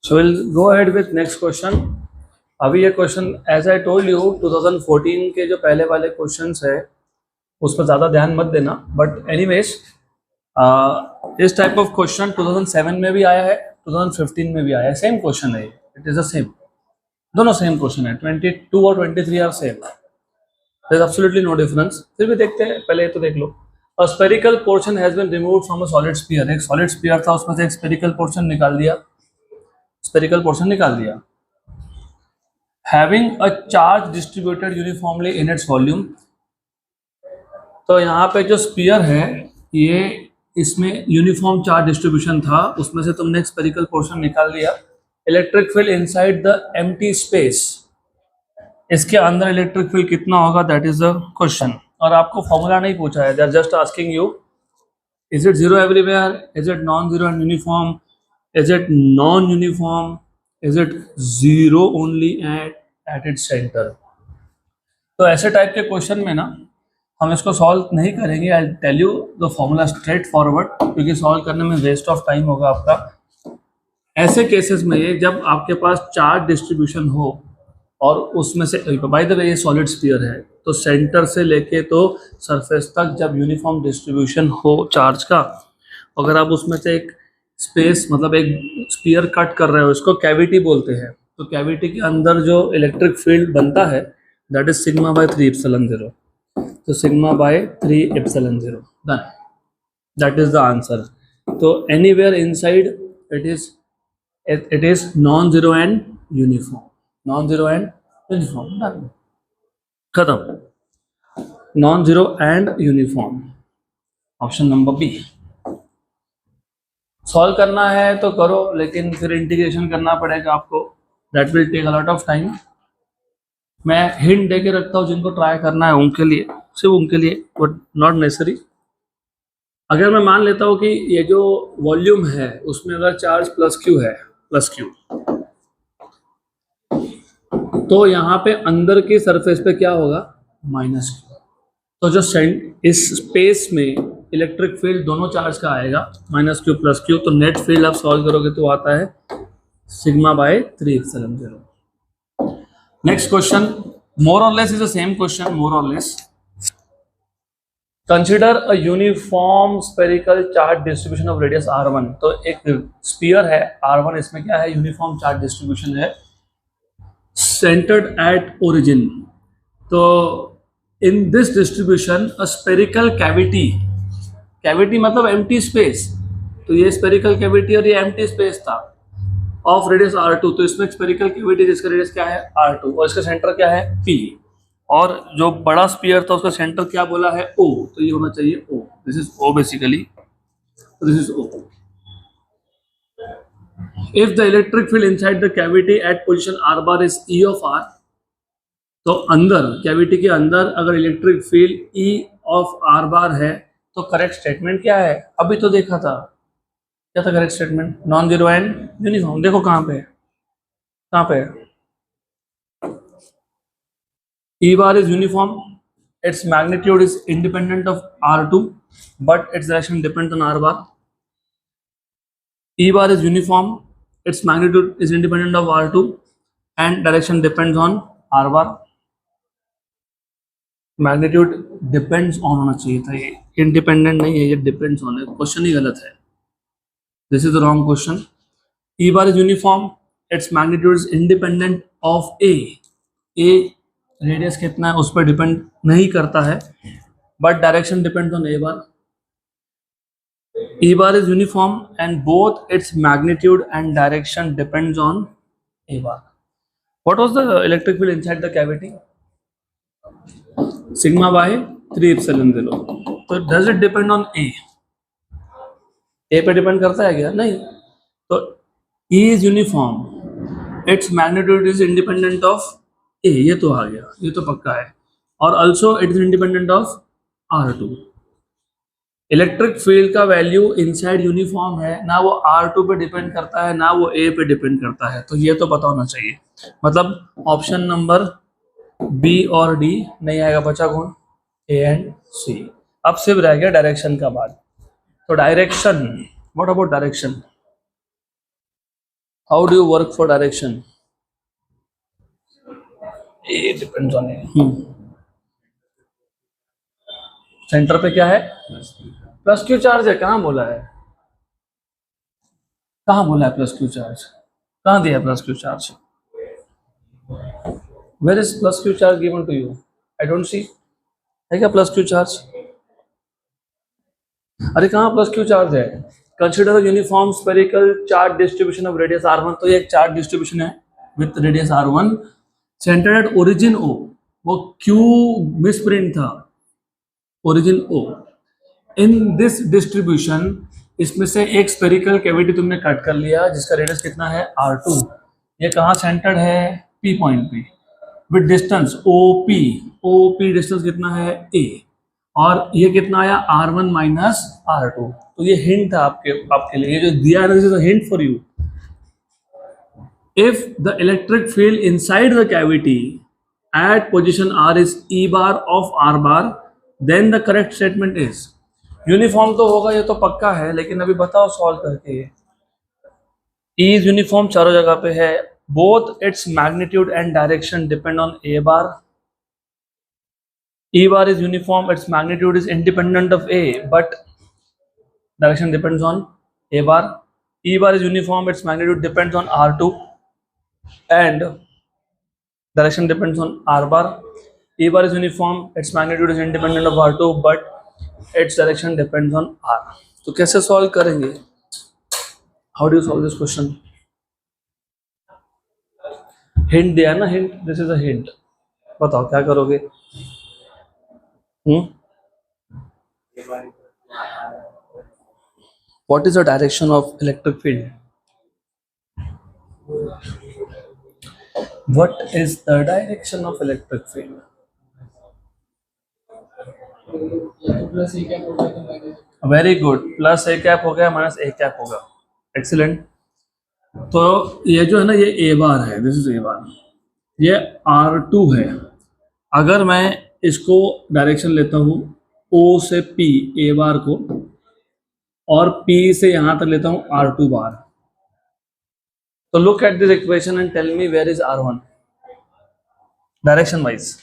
So we'll go ahead with next question. अभी ये question as I told you 2014 के जो पहले वाले क्वेश्चंस है उस पर ज़्यादा ध्यान मत देना, बट एनीवेज इस टाइप ऑफ क्वेश्चन 2007 में भी आया है, 2015 में भी आया है, सेम क्वेश्चन है, इट इज़ द सेम, दोनों सेम क्वेश्चन है, 22 और 23 are same, there is absolutely no difference. फिर भी देखते हैं, पहले तो देख लो। A spherical portion has been removed from a solid sphere, एक सॉलिड स्फीयर था उसमें से एक स्फेरिकल पोर्शन निकाल दिया, स्फेरिकल पोर्शन निकाल दिया। Having a charge distributed uniformly in its volume, तो यहाँ पे जो स्फीयर है ये इसमें यूनिफॉर्म चार्ज डिस्ट्रीब्यूशन था, उसमें से तुमने एक स्फेरिकल पोर्शन निकाल दिया। Electric field inside the empty space, इसके अंदर इलेक्ट्रिक फील्ड कितना होगा, दैट इज द क्वेश्चन। और आपको फॉर्मूला नहीं पूछा है, they are just asking you is it zero everywhere, is it non zero and uniform, is it non uniform, is it zero only at its centre. तो ऐसे type के question में ना हम इसको सॉल्व नहीं करेंगे, I tell you the formula straightforward, क्योंकि सॉल्व करने में वेस्ट ऑफ टाइम होगा आपका। ऐसे केसेस में ये जब आपके पास चार्ज डिस्ट्रीब्यूशन हो और उसमें से, बाय द वे ये सॉलिड स्फीयर है, तो सेंटर से लेके तो सरफेस तक जब यूनिफॉर्म डिस्ट्रीब्यूशन हो चार्ज का, अगर आप उसमें से एक स्पेस मतलब एक स्फीयर कट कर रहे हो, इसको कैविटी बोलते हैं, तो कैविटी के अंदर जो इलेक्ट्रिक फील्ड बनता है that is sigma by 3 epsilon 0, तो sigma by 3 epsilon 0 done, that is the answer. तो anywhere inside it is non zero and uniform, non zero and uniform, done, खत्म, non zero and uniform, option number B. Solve करना है तो करो, लेकिन फिर integration करना पड़ेगा आपको, that will take a lot of time. मैं हिंट दे के रखता हूँ, जिनको ट्राई करना है उनके लिए, सिर्फ उनके लिए, बट नॉट नेसेसरी। अगर मैं मान लेता हूँ कि ये जो वॉल्यूम है उसमें अगर चार्ज प्लस क्यू है, प्लस क्यू, तो यहाँ पे अंदर की सरफेस पे क्या होगा, माइनस क्यू। तो जो इस स्पेस में इलेक्ट्रिक फील्ड दोनों चार्ज का आएगा, माइनस क्यू प्लस क्यू, तो नेट फील्ड आप सॉल्व करोगे तो आता है sigma by 3 epsilon 0। Next question more or less is the same question, more or less. Consider a uniform spherical charge distribution of radius r1, तो एक sphere है r1, इसमें क्या है, यूनिफॉर्म चार्ज डिस्ट्रीब्यूशन है, centered at origin, तो in this distribution a spherical cavity, cavity मतलब empty space, तो ये spherical cavity और ये empty space था of radius r2, तो इसमें spherical cavity जिसका रेडियस क्या है r2 और इसका सेंटर क्या है p, और जो बड़ा स्फीयर था उसका सेंटर क्या बोला है o, तो ये होना चाहिए o, this is o basically, this is o। If the electric field inside the cavity at position r bar is E of r, तो अंदर कैविटी के अंदर अगर electric field E of r बार है, तो करेक्ट स्टेटमेंट क्या है, अभी तो देखा था, क्या था correct statement, non zero and uniform. देखो कहाँ पे है, कहाँ पे है, E bar is uniform, its magnitude is independent of r2 but its direction depends on r bar. E bar is uniform, its magnitude is independent of r2 and direction depends on r bar. Magnitude depends on होना चाहिए था, ये independent नहीं है, ये depends on है, question ही गलत है, this is the wrong question. E bar is uniform, its magnitude is independent of A, A radius कितना है उस पर डिपेंड नहीं करता है, but direction depends on A bar. E bar is uniform and both its magnitude and direction depends on A bar. What was the electric field inside the cavity? Sigma by 3 epsilon 0. So does it depend on A? A पे depend करता है क्या, नहीं, तो E is uniform, its magnitude is independent of A, ये तो आ गया, ये तो पक्का है, और also it is independent of R2। Electric field का वैल्यू इनसाइड यूनिफॉर्म है, ना वो R2 पे डिपेंड करता है ना वो A पे डिपेंड करता है, तो ये तो पता होना चाहिए, मतलब ऑप्शन नंबर B और D नहीं आएगा, बचा कौन, A एंड C। अब सिर्फ रह गया डायरेक्शन का बात, तो direction, what about direction, how do you work for direction? It depends on centre पे क्या है, प्लस क्यू चार्ज है। कहाँ बोला है, कहाँ बोला है प्लस क्यू चार्ज, कहाँ दिया है plus q charge? Where is plus q charge given to you? I don't see, है क्या प्लस क्यू चार्ज? अरे कहाँ प्लस क्यू चार्ज है? Consider uniform spherical charge distribution of radius r1, तो ये एक चार्ज डिस्ट्रीब्यूशन है with radius r1 centred at origin o, वो q मिसप्रिंट था, origin o। In this distribution, इसमें से एक स्फेरिकल कैविटी तुमने कट कर लिया जिसका रेडियस कितना है r2, ये कहाँ सेंटर्ड है, p पॉइंट पे, विद डिस्टेंस OP डिस्टेंस कितना है a, और ये कितना आया r1 माइनस r2। तो ये हिंट था आपके लिए, ये जो दिया है ना, this is a hint for you. If the electric field inside the cavity at position r is E bar of r bar, then the correct statement is, uniform तो होगा ये तो पक्का है, लेकिन अभी बताओ सॉल्व करके। E इज यूनिफॉर्म चारों जगह पे है, both its magnitude and direction depend on A bar। E bar is uniform, its magnitude is independent of A, but direction depends on A bar. E bar is uniform, its magnitude depends on R2, and direction depends on R bar. E bar is uniform, its magnitude is independent of R2, but its direction depends on R. तो कैसे solve करेंगे? How do you solve this question? Hint दिया ना, hint. This is a hint. बताओ क्या करोगे? What is the direction of electric field? What is the direction of electric field? Very good. Plus a cap हो गया, minus a cap होगा। Excellent. तो ये जो है ना, ये a बार है, दिस इज a बार, ये R2 है। अगर मैं इसको डायरेक्शन लेता हूँ O से P A बार को, और P से यहां तक लेता हूँ R2 बार, तो look at this equation and tell me where is R1 direction wise.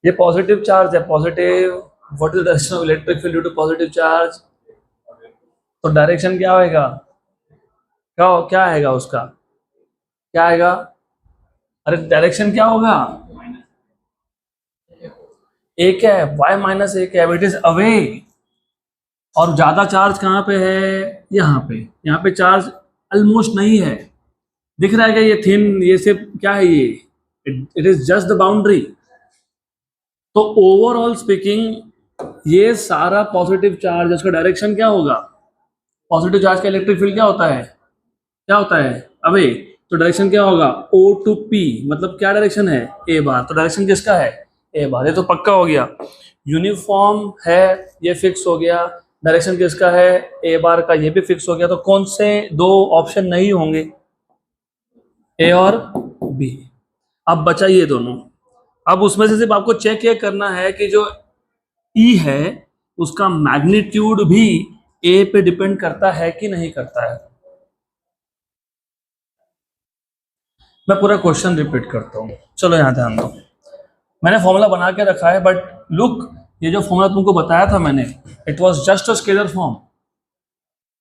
ये पॉजिटिव चार्ज है, positive. What is the direction of electric field due to positive charge? तो डायरेक्शन क्या होएगा, क्या आएगा उसका, क्या आएगा? अरे डायरेक्शन क्या होगा, a cap, y minus a cap, it is away. और ज्यादा चार्ज कहाँ पे है, यहाँ पे चार्ज ऑलमोस्ट नहीं है। दिख रहा है क्या, ये थिन, ये सिर्फ क्या है, ये it is just the boundary. तो ओवरऑल स्पीकिंग ये सारा पॉजिटिव चार्ज, उसका डायरेक्शन क्या होगा? पॉजिटिव चार्ज का इलेक्ट्रिक फील्ड क्या होता है, अवे। तो डायरेक्शन क्या होगा, O टू P, मतलब क्या डायरेक्शन है, A बार। तो डायरेक्शन किसका है, A बार। ये तो पक्का हो गया, यूनिफॉर्म है, ये फिक्स हो गया। डायरेक्शन किसका है, A बार का, ये भी फिक्स हो गया। तो कौन से दो ऑप्शन नहीं होंगे, A और B। अब बचा ये दोनों। अब उसमें से सिर्फ आपको चेक ये करना है कि जो E है उसका मैग्नीट्यूड भी A पे डिपेंड करता है कि नहीं करता है। मैं पूरा क्वेश्चन रिपीट करता हूँ, चलो यहाँ ध्यान दो। मैंने फॉर्मूला बना के रखा है, बट लुक, ये जो फॉर्मूला तुमको बताया था मैंने, it was just a scalar form.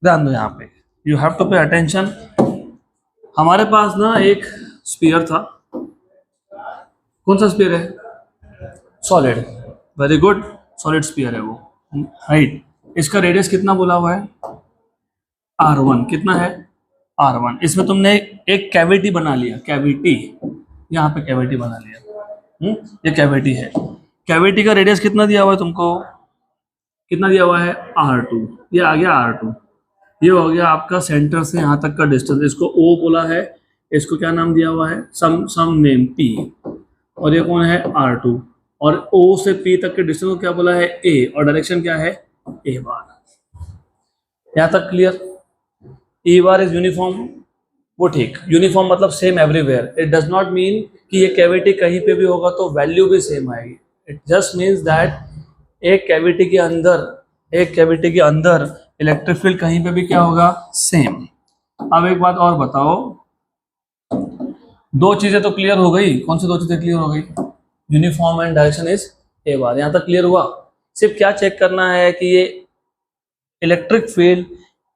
ध्यान दो यहाँ पे, you have to pay attention. हमारे पास ना एक स्फीयर था, कौन सा स्फीयर है, solid, very good, solid sphere है वो, राइट। इसका रेडियस कितना बोला हुआ है, R1, कितना है, R1। इसमें तुमने एक कैविटी बना लिया, कैविटी, यहाँ पे कैविटी बना लिया, ये कैविटी है। कैविटी का रेडियस कितना दिया हुआ है तुमको, कितना दिया हुआ है, R2। ये आ गया R2, ये हो गया आपका सेंटर से यहाँ तक का डिस्टेंस। इसको O बोला है, इसको क्या नाम दिया हुआ है, सम नेम P, और ये कौन है, R2। और O से P तक के डिस्टेंस को क्या बोला है, A, और डायरेक्शन क्या है, A बार। यहाँ तक clear. E bar is uniform, वो ठीक, यूनिफॉर्म मतलब same everywhere. It does not mean कि ये कैविटी कहीं पे भी होगा तो वैल्यू भी सेम आएगी। इट जस्ट मीन्स दैट एक कैविटी के अंदर इलेक्ट्रिक फील्ड कहीं पे भी क्या होगा, सेम। अब एक बात और बताओ, दो चीजें तो क्लियर हो गई, कौन सी दो चीजें क्लियर हो गई, uniform and direction is A bar, यहां तक क्लियर हुआ। सिर्फ क्या चेक करना है कि ये इलेक्ट्रिक फील्ड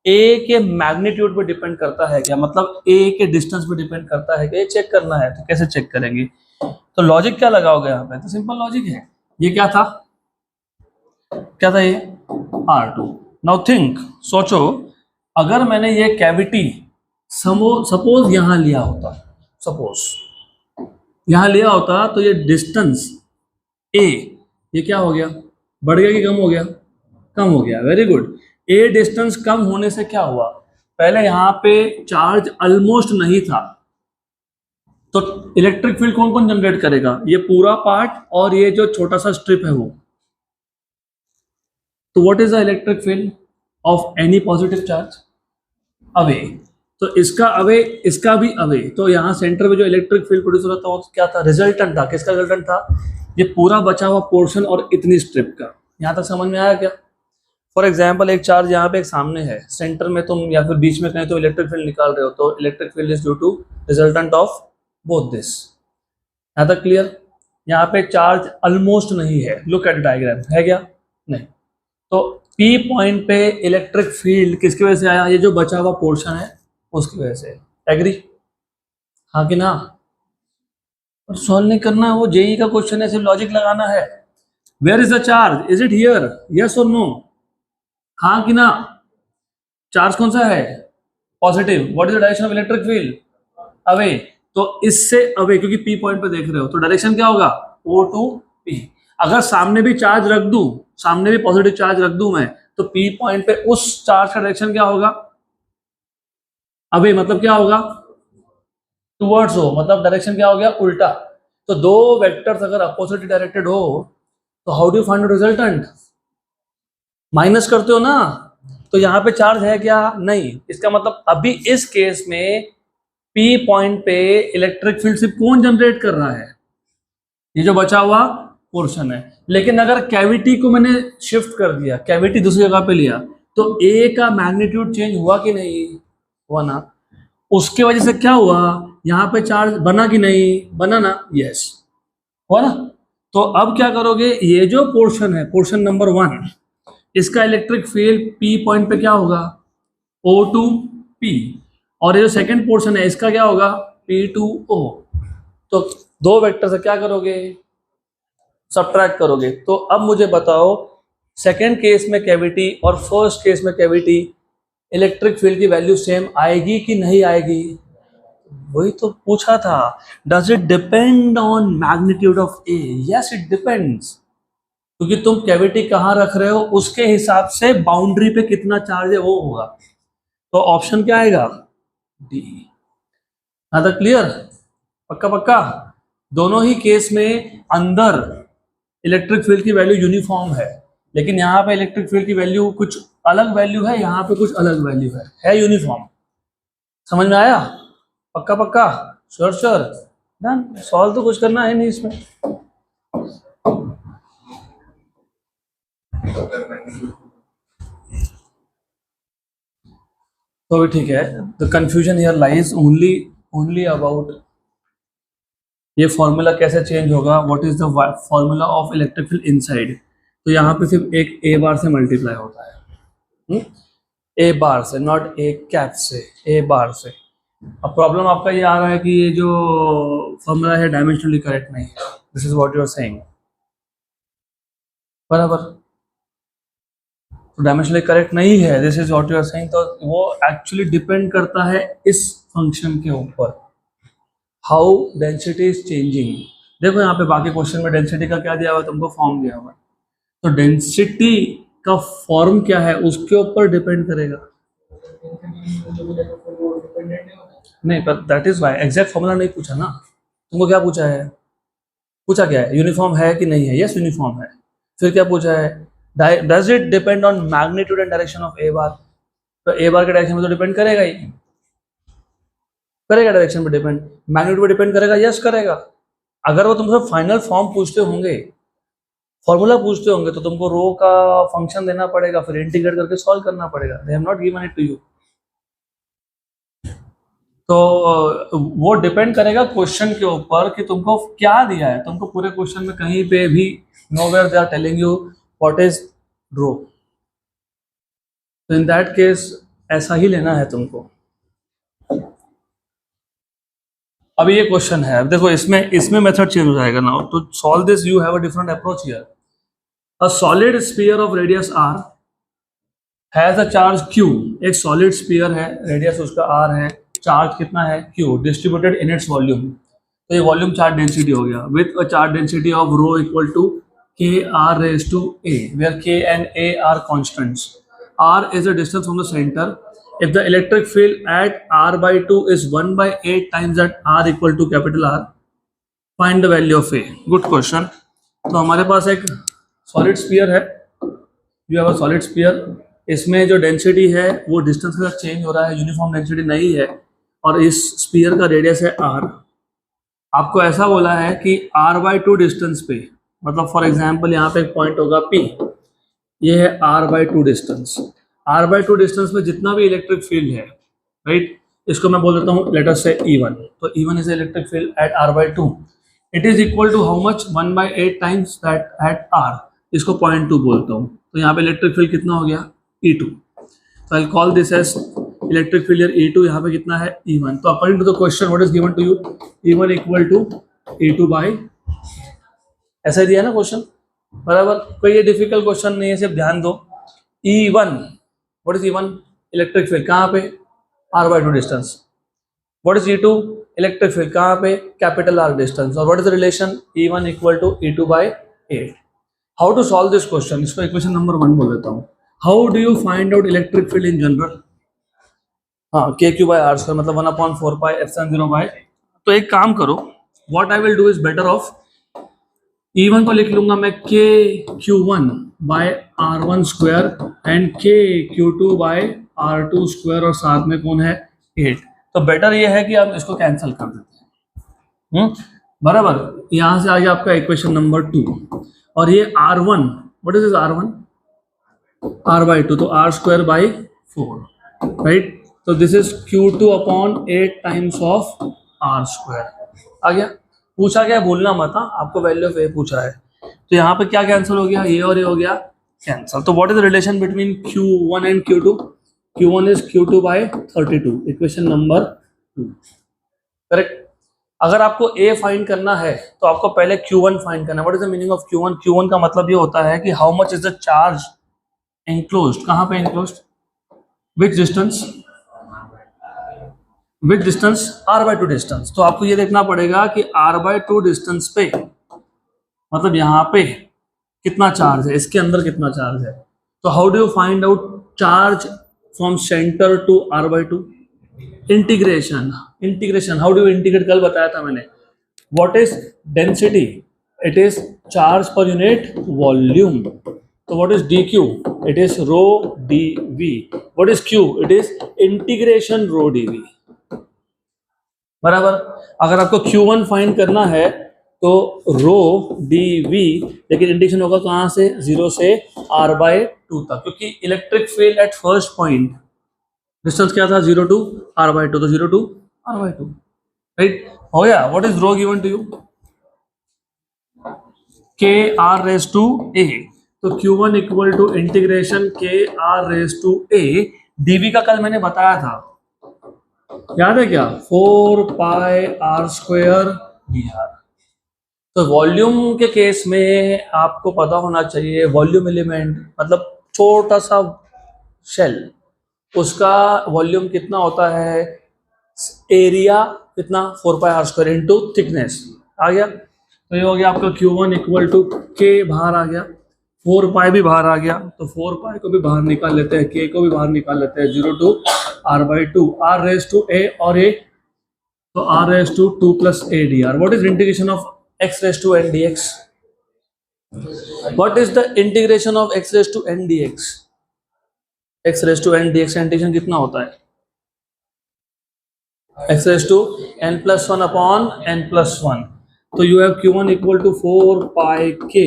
ए के मैग्नीट्यूड पे डिपेंड करता है क्या, मतलब ए के डिस्टेंस पे डिपेंड करता है क्या, ये चेक करना है। तो कैसे चेक करेंगे, तो लॉजिक क्या लगाओगे यहाँ पे, तो सिंपल लॉजिक है। ये क्या था, क्या था ये R2। नाउ थिंक, सोचो, अगर मैंने ये कैविटी सपोज यहां लिया होता, सपोज यहां लिया होता, तो ये डिस्टेंस ए ये क्या हो गया, बढ़ गया कि कम हो गया, कम हो गया। Very good. ए डिस्टेंस कम होने से क्या हुआ, पहले यहां पे चार्ज ऑलमोस्ट नहीं था, तो इलेक्ट्रिक फील्ड कौन कौन जनरेट करेगा, ये पूरा पार्ट और ये जो छोटा सा स्ट्रिप है वो। तो what is the electric field of any positive charge, away. तो इसका अवे, इसका भी अवे, तो यहाँ सेंटर में जो इलेक्ट्रिक फील्ड प्रोड्यूस होता था वो क्या था, रिजल्टेंट था। किसका रिजल्टेंट था, ये पूरा बचा हुआ पोर्शन और इतनी स्ट्रिप का। यहाँ तक समझ में आया क्या। फॉर एग्जाम्पल एक चार्ज यहाँ पे एक सामने है, सेंटर में तुम या फिर बीच में कहीं तो इलेक्ट्रिक फील्ड निकाल रहे हो, तो electric field is due to resultant of both this. यहाँ तक क्लियर। यहाँ पे चार्ज ऑलमोस्ट नहीं है, लुक एट डायग्राम, है क्या, नहीं। तो पी पॉइंट पे इलेक्ट्रिक फील्ड किसकी वजह से आया, ये जो बचा हुआ पोर्शन है उसकी वजह से। एग्री, हाँ कि ना। और सॉल्व नहीं करना है, वो जेई का क्वेश्चन है, सिर्फ लॉजिक लगाना है। Where is the charge, is it here, yes और नो, हाँ कि ना। चार्ज कौन सा है, positive. What is the direction of electric field, away. तो इससे अवे, क्योंकि पी पॉइंट पे देख रहे हो, तो डायरेक्शन क्या होगा, ओ टू पी। अगर सामने भी चार्ज रख दूं, सामने भी पॉजिटिव चार्ज रख दूं मैं, तो पी पॉइंट पे उस चार्ज का डायरेक्शन क्या होगा, अवे, मतलब क्या होगा, टुवर्ड्स हो, मतलब डायरेक्शन क्या हो गया, उल्टा। तो दो वेक्टर्स अगर अपोजिट डायरेक्टेड हो, तो how do you find resultant, minus करते हो ना। तो यहाँ पे चार्ज है क्या, नहीं। इसका मतलब अभी इस केस में पी पॉइंट पे इलेक्ट्रिक फील्ड सिर्फ कौन जनरेट कर रहा है, ये जो बचा हुआ पोर्शन है। लेकिन अगर कैविटी को मैंने शिफ्ट कर दिया, कैविटी दूसरी जगह पे लिया, तो ए का मैग्नीट्यूड चेंज हुआ कि नहीं, हुआ ना। उसके वजह से क्या हुआ, यहाँ पे चार्ज बना कि नहीं, बना ना, यस, हुआ ना। तो अब क्या करोगे, ये जो पोर्शन है, पोर्शन नंबर 1, इसका इलेक्ट्रिक फील्ड पी पॉइंट पे क्या होगा, ओ टू पी। और ये जो सेकंड पोर्शन है इसका क्या होगा, पी टू ओ। तो दो वेक्टर से क्या करोगे, सब्ट्रैक्ट करोगे। तो अब मुझे बताओ, सेकंड केस में कैविटी और फर्स्ट केस में कैविटी, इलेक्ट्रिक फील्ड की वैल्यू सेम आएगी कि नहीं आएगी, वही तो पूछा था। Does it depend on magnitude of A, yes it depends, क्योंकि तुम कैविटी कहाँ रख रहे हो उसके हिसाब से बाउंड्री पे कितना चार्ज है वो होगा। तो ऑप्शन क्या आएगा, डी। हाँ तो क्लियर, पक्का पक्का। दोनों ही केस में अंदर इलेक्ट्रिक फील्ड की वैल्यू यूनिफॉर्म है, लेकिन यहाँ पे इलेक्ट्रिक फील्ड की वैल्यू कुछ अलग वैल्यू है, यहाँ पे कुछ अलग वैल्यू है यूनिफॉर्म। समझ में आया, पक्का पक्का, श्योर श्योर, डन। सॉल्व तो कुछ करना है नहीं इसमें। तो भी ठीक है। The confusion here lies only about ये फॉर्मूला कैसे चेंज होगा, what is the formula of electric field inside. तो यहाँ पे सिर्फ एक ए बार से मल्टीप्लाई होता है, ए बार से, नॉट ए कैप से, ए बार से। अब प्रॉब्लम आपका ये आ रहा है कि ये जो फॉर्मूला है डायमेंशनली करेक्ट नहीं है, this is what you are saying, बराबर। तो डायमेंशनली करेक्ट नहीं है, this is what you are saying. तो वो एक्चुअली डिपेंड करता है इस फंक्शन के ऊपर, हाउ डेंसिटी इज चेंजिंग। देखो यहाँ पे बाकी क्वेश्चन में डेंसिटी का क्या दिया हुआ है, तुमको फॉर्म दिया हुआ है। तो डेंसिटी का फॉर्म क्या है उसके ऊपर डिपेंड करेगा। नहीं, पर that is why exact formula नहीं पूछा ना तुमको। क्या पूछा है, पूछा क्या है, यूनिफॉर्म है कि नहीं है, यस यूनिफॉर्म है। फिर क्या पूछा है, does it depend on magnitude and direction of A bar. तो ए बार के डायरेक्शन में तो डिपेंड करेगा ही, करेगा डायरेक्शन पे डिपेंड, मैग्नीट्यूड पे डिपेंड करेगा, यस करेगा। अगर वो तुमसे फाइनल फॉर्म पूछते होंगे फॉर्मूला पूछते होंगे तो तुमको रो का फंक्शन देना पड़ेगा, फिर इंटीग्रेट करके सॉल्व करना पड़ेगा. They have not given it to you. तो वो डिपेंड करेगा क्वेश्चन के ऊपर कि तुमको क्या दिया है. तुमको पूरे क्वेश्चन में कहीं पे भी nowhere they are telling you what is rho. तो इन दैट केस ऐसा ही लेना है तुमको. अभी ये क्वेश्चन है, अब देखो इसमें मेथड चेंज हो जाएगा ना. तो solve this you have a different approach here. A solid sphere of radius r has a charge q. एक सॉलिड स्फीयर है, रेडियस उसका r है, चार्ज कितना है q, distributed in its volume. तो ये वॉल्यूम चार्ज डेंसिटी हो गया with a charge density of rho equal to k r raised to a, where k and a are constants. r is the distance from the center. If the electric field at r by 2 is 1 by 8 times that r equal to capital R, find the value of a. Good question. तो हमारे पास एक solid sphere है. You have a solid sphere. इसमें जो density है वो distance के साथ चेंज हो रहा है, यूनिफॉर्म डेंसिटी नहीं है, और इस स्फीयर का रेडियस है r. आपको ऐसा बोला है कि r by 2 डिस्टेंस पे, मतलब फॉर एग्जाम्पल यहाँ पे एक पॉइंट होगा P, ये है r by 2 distance. r by 2 distance में जितना भी इलेक्ट्रिक फील्ड है, राइट, इसको मैं बोल देता हूँ लेट अस से E1. तो E1 is electric field at r by 2. It is equal to how much, 1 by 8 times that at r. इसको 0.2 बोलता हूँ. तो यहाँ पे इलेक्ट्रिक फील्ड कितना हो गया, E2. तो I call this as electric field here E2. यहाँ पे कितना है, E1. तो according to the question what is given to you, E1 equal to E2 by, ऐसा दिया ना क्वेश्चन, बराबर. कोई ये डिफिकल्ट क्वेश्चन नहीं है, सिर्फ ध्यान दो. E1, what is E1, electric field कहाँ पे, r by 2 distance. What is E2, electric field कहाँ पे, कैपिटल R डिस्टेंस. और what is the relation, E1 equal to E2 by 8. How to solve this question, इसको equation number 1 बोल देता हूँ. How do you find out electric field in general. हाँ, k Q by are square, मतलब 1/4 pi epsilon 0 by. तो एक काम करो, what I will do is better of, E1 को लिख लूंगा मैं के Q1 bye R1 square and के Q2 बाय R2 स्क्वायर, और साथ में कौन है, 8. तो बेटर ये है कि हम इसको कैंसिल कर देते हैं. बराबर. यहाँ से आ गया आपका इक्वेशन नंबर 2. और ये R1, what is R1, r by 2, तो r स्क्वायर बाई 4, राइट. तो this is Q2 upon 8 times of r square. आ गया. पूछा क्या, भूलना मत, आपको वैल्यू ऑफ ए पूछा है. तो यहाँ पे क्या कैंसिल हो गया, ये और ये हो गया कैंसिल. तो what is the relation between Q1 and Q2, Q1 is Q2 by 32. Equation number 2, correct. अगर आपको A फाइंड करना है तो आपको पहले Q1 फाइंड करना है. What is the meaning of Q1. Q1 का मतलब ये होता है कि how much is the charge enclosed. कहाँ पे enclosed, which distance, with distance r by 2 distance. तो आपको ये देखना पड़ेगा कि r by 2 डिस्टेंस पे, मतलब यहाँ पे कितना चार्ज है, इसके अंदर कितना चार्ज है. तो how do you find out charge from centre to r by 2, integration. How do you integrate, कल बताया था मैंने. What is density, it is charge per unit volume. तो what is dq, it is rho dv. What is q, it is integration rho dv. बराबर. अगर आपको Q1 find करना है तो रो dv, लेकिन इंटीग्रेशन होगा कहाँ से, 0 से r by 2 तक, क्योंकि electric field at first point distance क्या था, 0 to r by 2, तो 0 to r by 2, राइट. हो गया. What is rho given to you, k r raised to a. तो Q1 equal to integration k r raised to a. dv का कल मैंने बताया था, याद है क्या, 4 पाई r स्क्वायर dr. तो वॉल्यूम के केस में आपको पता होना चाहिए, वॉल्यूम एलिमेंट मतलब छोटा सा शेल, उसका वॉल्यूम कितना होता है, एरिया कितना, 4 पाई r स्क्वायर इंटू थिकनेस. आ गया. तो ये हो गया आपका Q1 इक्वल टू k, बाहर आ गया, 4 पाई भी बाहर आ गया, तो 4 पाई को भी बाहर निकाल लेते हैं, k को भी बाहर निकाल लेते हैं, 0 to r by 2, r raised to a और a, तो r raised to 2 plus a dr. What is integration of x raised to n dx? What is the integration of x raised to n dx? x raised to n dx का integration कितना होता है, x raised to n plus 1 upon n plus 1. तो you have Q1 equal to 4 pi k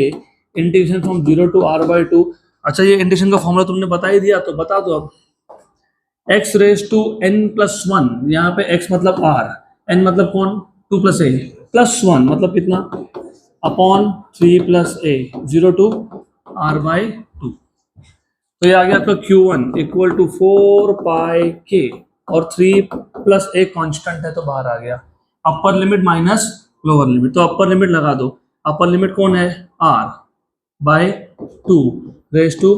integration from 0 to r/2। अच्छा, ये integration का formula तुमने बता ही दिया, तो बता दो अब। x रेज टू n+1, यहाँ पे x मतलब r, n मतलब कौन, 2 + a, +1 मतलब कितना, अपॉन 3 + a, 0 टू r/2। तो ये आ गया आपका Q1 इक्वल टू 4πk, और 3 + a कांस्टेंट है तो बाहर आ गया। Upper limit minus lower limit, तो अपर लिमिट लगा दो। अपर लिमिट कौन है, r/2 रेज टू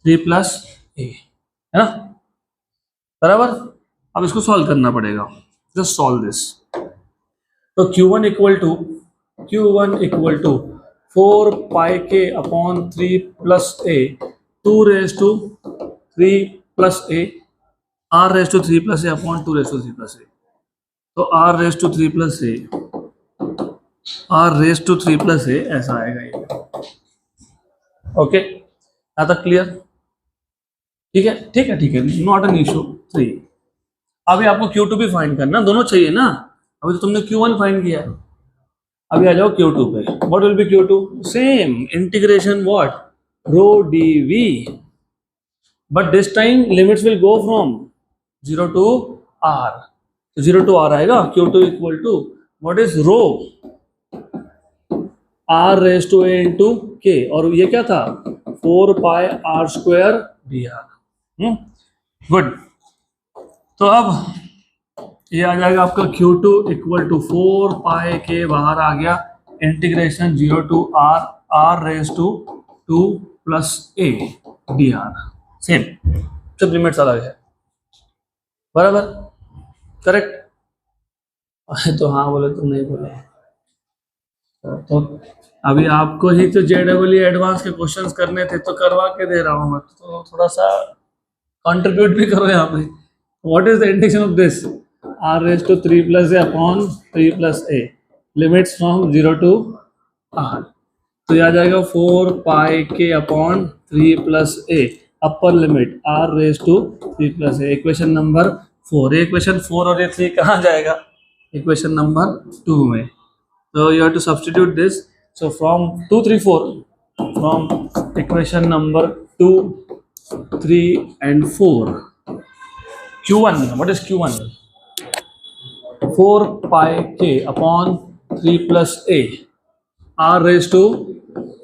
3 + a, है ना, बराबर। अब इसको सॉल्व करना पड़ेगा, जस्ट सॉल्व दिस। तो Q1 equal to 4πk upon 3 + a, 2 raise to 3 + a, r raise to 3 + a upon 2 raise to 3 + a। तो r raise to 3 + a, r raise to 3 + a ऐसा आएगा ये। ओके, यहाँ तक क्लियर, ठीक है, ठीक है, ठीक है, नॉट एन इशू। 3, अभी आपको Q2 भी फाइंड करना, दोनों चाहिए ना। अभी तो तुमने Q1 फाइंड किया, अभी आ जाओ Q2 पे। What will be Q2, same integration what, rho dv, but this time limits will go from 0 to r, तो 0 टू r आएगा। Q2 equal to what is rho, r raise to a into k, और ये क्या था, 4πr² dr। Good, तो अब ये आ जाएगा आपका Q2 इक्वल टू 4πk, बाहर आ गया, integration 0 to r raise to 2 + a dr, same, सब लिमिट्स अलग है, बराबर, करेक्ट। तो हाँ बोले, तुम नहीं बोले, तो अभी आपको ही तो JEE एडवांस के क्वेश्चंस करने थे, तो करवा के दे रहा हूँ मैं, तो थोड़ा सा कंट्रीब्यूट भी करो यहाँ पे। What is the integration of this, r raise to 3 + a upon 3 + a, limits from 0 to r, तो ये आ जाएगा 4πk upon 3 + a, upper limit r raise to 3 + a, equation number 4। Equation 4 और ये 3 कहाँ जाएगा, इक्वेशन नंबर 2 में। तो you have to substitute this, so from 2 3 4, from equation number 2 3 and 4, Q1, what is Q1, 4πk upon 3 + a, r raised to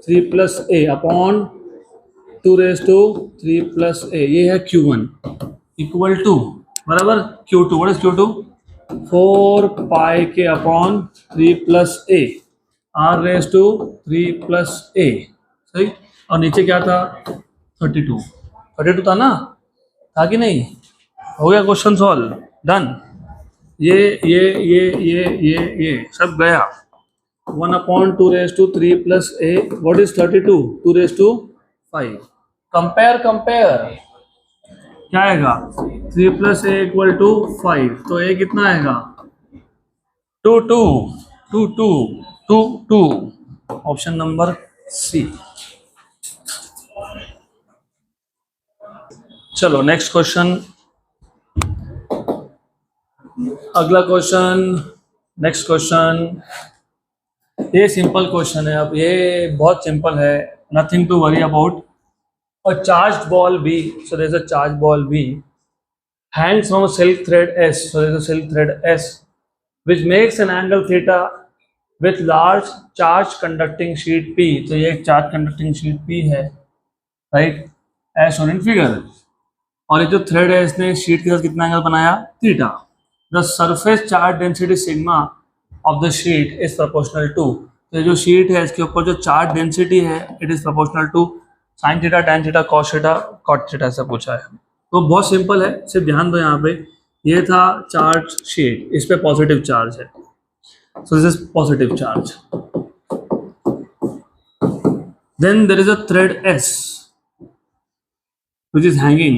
3 + a upon 2 raised to 3 + a, ये है Q1 equal to, बराबर, Q2, what is Q2, 4πk upon 3 + a, r raise to 3 + a, सही। और नीचे क्या था, 32 था ना, था कि नहीं, हो गया क्वेश्चन सॉल्व, डन। ये सब गया। 1/2 raise to 3 + a, what is 32, 2 raise to 5, compare क्या आएगा, 3 + a इक्वल टू 5, तो a कितना आएगा, 2 2 2 2 2 2, ऑप्शन नंबर सी। चलो नेक्स्ट क्वेश्चन, अगला क्वेश्चन, नेक्स्ट क्वेश्चन, ये सिंपल क्वेश्चन है। अब ये बहुत सिंपल है, nothing to worry about. A charged ball B, so there is a charged ball B hangs from a silk thread S, so there is a silk thread S which makes an angle theta with large charge conducting sheet P, तो ये एक charge conducting sheet P है, right, as shown in figure. और ये जो thread है इसने sheet के साथ कितना एंगल बनाया, theta. The surface charge density sigma of the sheet is proportional to, तो जो शीट है इसके ऊपर जो चार्ज डेंसिटी है it is proportional to sine theta, tan theta, cos theta, cot theta, ऐसा पूछा है। तो बहुत सिंपल है, सिर्फ ध्यान दो यहाँ पे, ये था चार्ज शीट, इस पे पॉजिटिव चार्ज है, so this is positive charge, then there is a thread S which is hanging,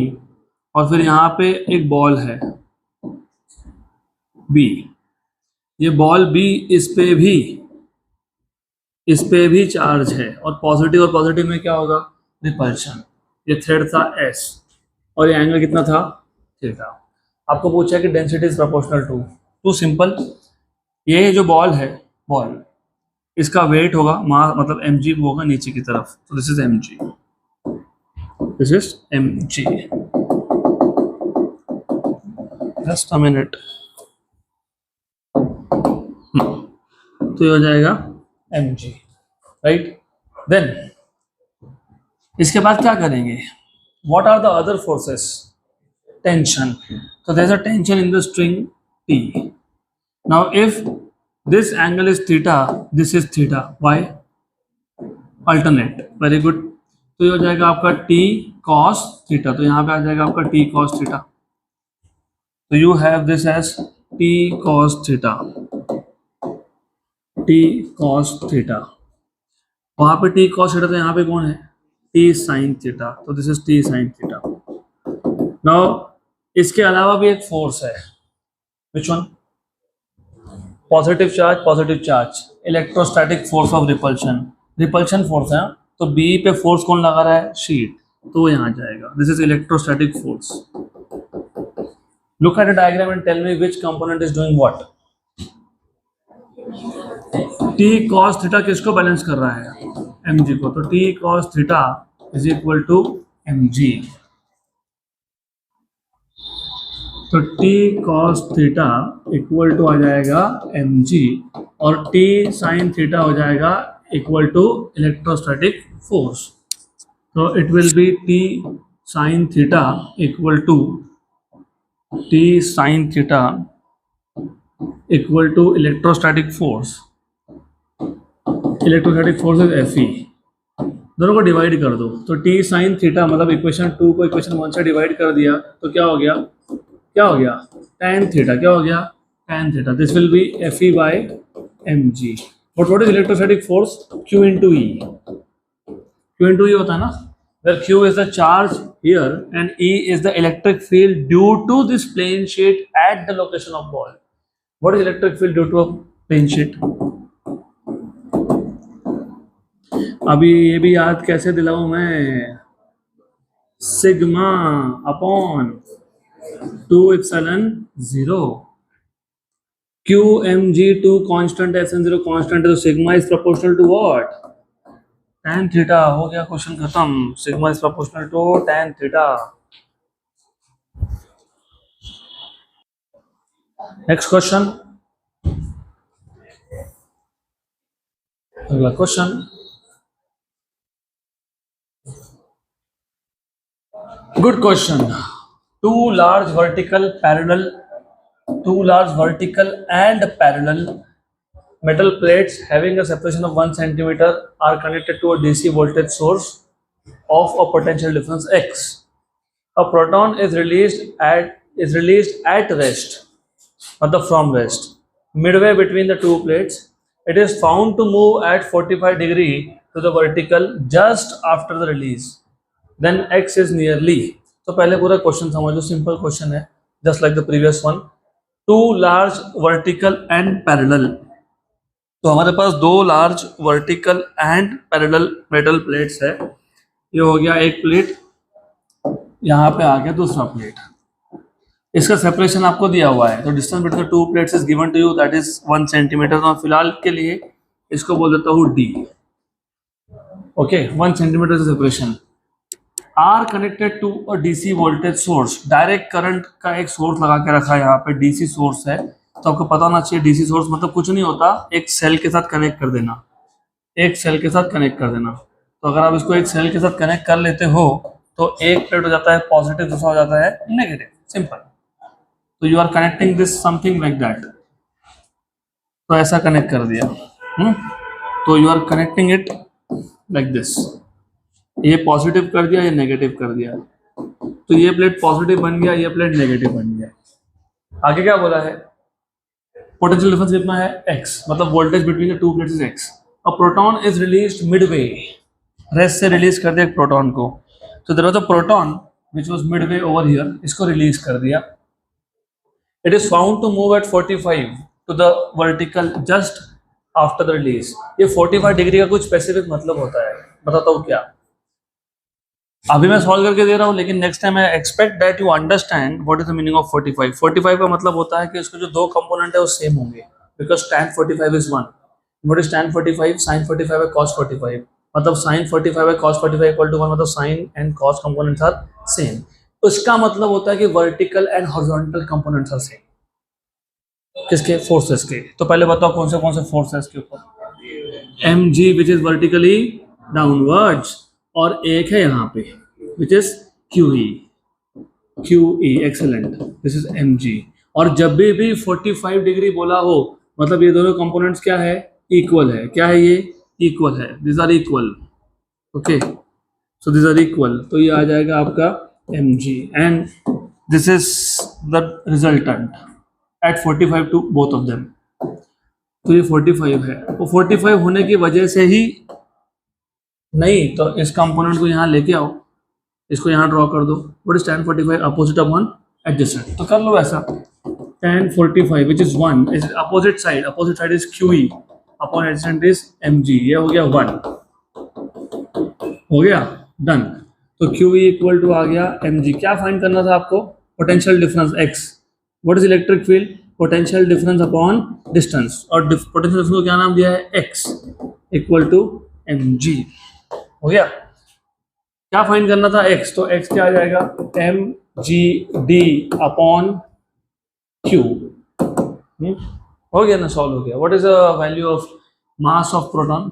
और फिर यहाँ पे एक बॉल है B, ये बॉल B इस पे भी चार्ज है, और पॉजिटिव में क्या होगा, रिपल्शन। ये थ्रेड था S और ये एंगल कितना था, थीटा। आपको पूछा कि density is proportional to simple, ये जो बॉल है, बॉल इसका वेट होगा मतलब mg वो होगा नीचे की तरफ, तो this is mg, this is mg। Just a minute, तो ये हो जाएगा mg, राइट। देन इसके बाद क्या करेंगे, what are the other forces, tension, so there's a tension in the string T. Now if this angle is theta, this is theta, why? Alternate, very good। तो ये हो जाएगा आपका T cos theta, तो यहाँ पे आ जाएगा आपका T cos theta, तो you have this as T cos theta, T cos theta, वहाँ पे T cos theta, तो यहाँ पे कौन है, T sin theta, तो this is T sin theta। Now इसके अलावा भी एक फोर्स है, which one, positive charge, electrostatic force of repulsion, repulsion force है, तो बी पे फोर्स कौन लगा रहा है, शीट, तो वो यहाँ जाएगा, this is electrostatic force. Look at the diagram and tell me which component is doing what. T cos theta किसको बैलेंस कर रहा है, mg को, तो T cos theta is equal to mg, तो t cos theta equal to आ जाएगा mg, और t sin थीटा हो जाएगा इक्वल टू इलेक्ट्रोस्टैटिक फोर्स, तो it will be t sin theta equal to electrostatic force, electrostatic force is Fe, दोनों को divide कर दो, तो t sin थीटा मतलब इक्वेशन 2 को इक्वेशन 1 से डिवाइड कर दिया, तो क्या हो गया tan थीटा, क्या हो गया tan theta, this will be Fe by mg। But what is electrostatic force, Q into E होता है ना, where Q is the charge here and E is the electric field due to this plane sheet at the location of ball। what is electric field due to a plane sheet, अभी ये भी याद कैसे दिलाऊं मैं, sigma upon 2 epsilon 0, QMG2 constant है, SN0 constant है, तो sigma is proportional to what, tan theta, हो गया क्वेश्चन खत्म, sigma is proportional to tan theta. Next question, अगला question, good question. two large vertical and parallel metal plates having a separation of 1 centimeter are connected to a DC voltage source of a potential difference x. A proton is released at rest, from rest, midway between the two plates. It is found to move at 45 degree to the vertical just after the release. Then x is nearly, तो पहले पूरा question समझो, simple question है, just like the previous one. Two large vertical and parallel, तो हमारे पास दो large vertical and parallel metal plates है, ये हो गया एक प्लेट, यहाँ पे आ गया दूसरा प्लेट, इसका सेपरेशन आपको दिया हुआ है, तो distance between two plates is given to you, that is 1 centimetre. तो फिलहाल के लिए इसको बोल देता हूँ d, okay, 1 centimetre separation. Are connected to a DC voltage source, direct current का एक सोर्स लगा के रखा है, यहाँ पे डीसी सोर्स है, तो आपको पता होना चाहिए डीसी सोर्स मतलब कुछ नहीं होता, एक सेल के साथ कनेक्ट कर देना, तो अगर आप इसको एक सेल के साथ कनेक्ट कर लेते हो तो एक प्लेट हो जाता है पॉजिटिव, दूसरा हो जाता है नेगेटिव, सिंपल। तो you are connecting this something like that, तो ऐसा कनेक्ट कर दिया, तो you are connecting it like this, ये पॉजिटिव कर दिया, ये नेगेटिव कर दिया, तो ये प्लेट पॉजिटिव बन गया, ये प्लेट नेगेटिव बन गया। आगे क्या बोला है, पोटेंशियल डिफरेंस कितना है x, मतलब voltage between the two plates is x। A proton is released midway, rest से रिलीज कर दिया एक प्रोटॉन को, तो there was a proton which was midway over here, इसको रिलीज कर दिया। It is found to move at 45 to the vertical just after the release. ये 45 डिग्री का कुछ स्पेसिफिक मतलब होता है, बताता हूँ क्या, अभी मैं सॉल्व करके दे रहा हूँ, लेकिन next time I expect that you understand what is the meaning of 45। 45 का मतलब होता है कि इसके जो दो कंपोनेंट है वो सेम होंगे, because tan 45 is 1, what is tan 45? sin 45 है cos 45, मतलब sin 45 है cos 45 इक्वल टू 1, मतलब sin and cos components are same. उसका मतलब होता है कि vertical and horizontal components are same. किसके? फोर्सेस के। तो पहले बताओ कौन से फोर्सेस के ऊपर? mg which is vertically downwards, और एक है यहाँ पे which is QE excellent, this is mg। और जब भी 45 डिग्री बोला हो, मतलब ये दोनों कंपोनेंट्स क्या है? इक्वल है। क्या है ये? इक्वल है, this are equal. Okay, so this are equal, तो ये आ जाएगा आपका mg and this is the resultant at 45 to both of them. तो ये 45 है, तो 45 होने की वजह से ही नहीं, तो इस कंपोनेंट को यहाँ लेके आओ, इसको यहाँ ड्रॉ कर दो। What is tan 45? Opposite of 1 adjacent. तो कर लो ऐसा, tan 45 which is 1 is opposite side is QE upon adjacent is mg। ये हो गया 1, हो गया डन। तो QE इक्वल टू आ गया mg। क्या फाइंड करना था आपको? Potential difference x। What is electric field? Potential difference upon distance, और पोटेंशियल डिफरेंस को क्या नाम दिया है? x equal to mg। हो गया। क्या फाइंड करना था? x, तो x क्या आ जाएगा? mgd upon q। हो गया ना, सॉल्व हो गया। What is the value of mass of proton?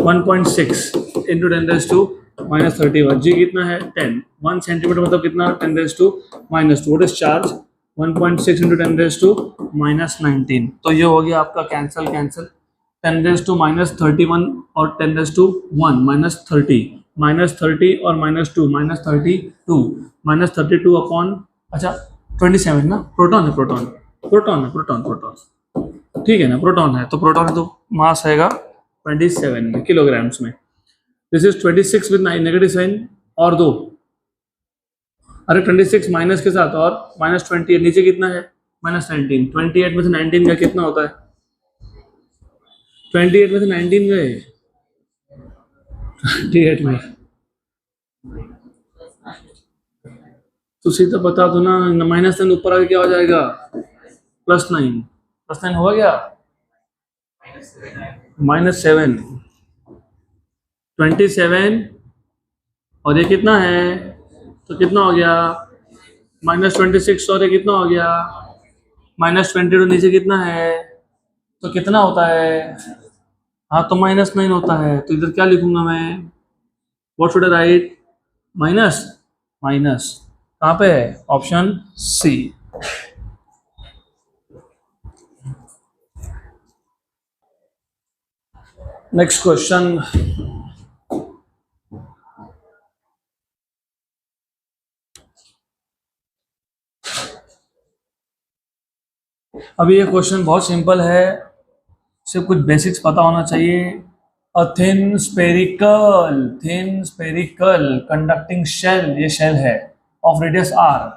1.6 into 10⁻⁻31। जी कितना है? 10। 1 सेंटीमीटर मतलब कितना? 10⁻²। What is charge? 1.6 इंटू 10⁻⁻19। तो ये हो गया आपका कैंसल 10⁻31 और 10⁻1 -30 और -2 -32 अपॉन, अच्छा 27 ना, प्रोटॉन है, ठीक है ना, प्रोटॉन है तो मास आएगा 27 में, किलोग्राम्स में। This is 26 with negative sign और 2, अरे 26 माइनस के साथ और -20, नीचे कितना है? -19। 28 में से 19 का कितना होता है? 28 में से 19 गए 28 में, तो सीधा बता दो ना, -9 ऊपर आके क्या हो जाएगा? +9 होगा क्या? -7, 27 और ये कितना है? तो कितना हो गया? -26 और ये कितना हो गया? -22। नीचे कितना है? तो कितना होता है? हाँ, तो -9 होता है। तो इधर क्या लिखूंगा मैं? What should I right? Minus कहाँ पे है? Option C. नेक्स्ट क्वेश्चन, अभी ये क्वेश्चन बहुत सिंपल है, सिर्फ कुछ बेसिक्स पता होना चाहिए। A thin spherical conducting shell, ये शेल है ऑफ रेडियस r।